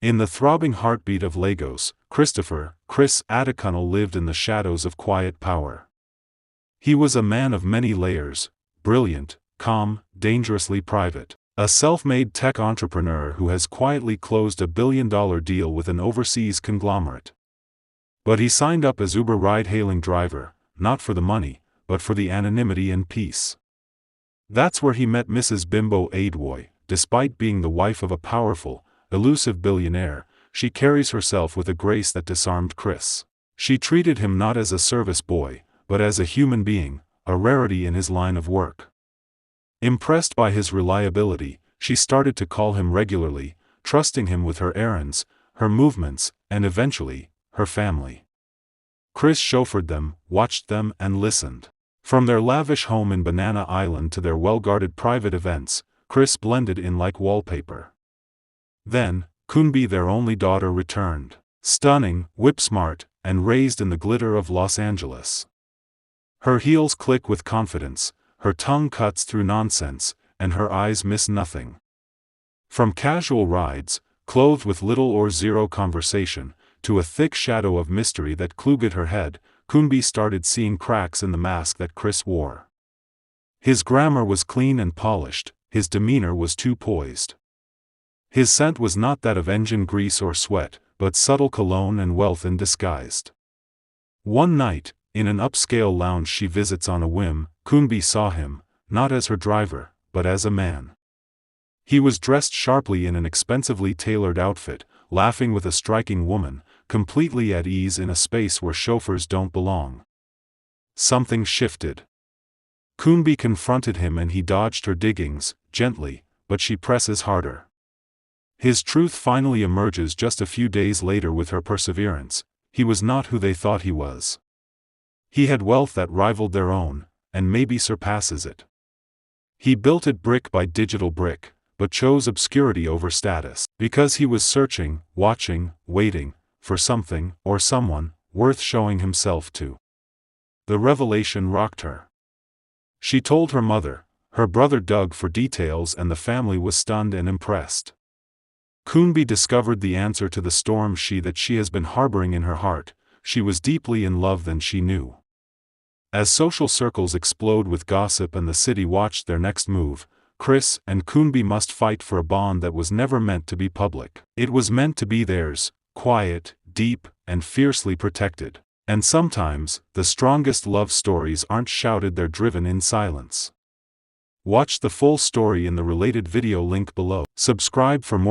In the throbbing heartbeat of Lagos, Christopher, Chris Adekunle lived in the shadows of quiet power. He was a man of many layers, brilliant, calm, dangerously private. A self-made tech entrepreneur who has quietly closed a billion-dollar deal with an overseas conglomerate. But he signed up as Uber ride-hailing driver, not for the money, but for the anonymity and peace. That's where he met Mrs. Bimbo Adewoye. Despite being the wife of a powerful, elusive billionaire, she carries herself with a grace that disarmed Chris. She treated him not as a service boy, but as a human being, a rarity in his line of work. Impressed by his reliability, she started to call him regularly, trusting him with her errands, her movements, and eventually, her family. Chris chauffeured them, watched them, and listened. From their lavish home in Banana Island to their well-guarded private events, Chris blended in like wallpaper. Then, Kunbi, their only daughter, returned. Stunning, whip-smart, and raised in the glitter of Los Angeles. Her heels click with confidence, her tongue cuts through nonsense, and her eyes miss nothing. From casual rides, clothed with little or zero conversation, to a thick shadow of mystery that clouded her head, Kunbi started seeing cracks in the mask that Chris wore. His grammar was clean and polished, his demeanor was too poised. His scent was not that of engine grease or sweat, but subtle cologne and wealth in disguised. One night, in an upscale lounge she visits on a whim, Kunbi saw him, not as her driver, but as a man. He was dressed sharply in an expensively tailored outfit, laughing with a striking woman, completely at ease in a space where chauffeurs don't belong. Something shifted. Kunbi confronted him and he dodged her diggings, gently, but she presses harder. His truth finally emerges just a few days later with her perseverance. He was not who they thought he was. He had wealth that rivaled their own, and maybe surpasses it. He built it brick by digital brick, but chose obscurity over status, because he was searching, watching, waiting, for something, or someone, worth showing himself to. The revelation rocked her. She told her mother, her brother dug for details, and the family was stunned and impressed. Kunbi discovered the answer to the storm she has been harboring in her heart. She was deeply in love than she knew. As social circles explode with gossip and the city watched their next move, Chris and Kunbi must fight for a bond that was never meant to be public. It was meant to be theirs, quiet, deep, and fiercely protected. And sometimes, the strongest love stories aren't shouted, they're driven in silence. Watch the full story in the related video link below. Subscribe for more.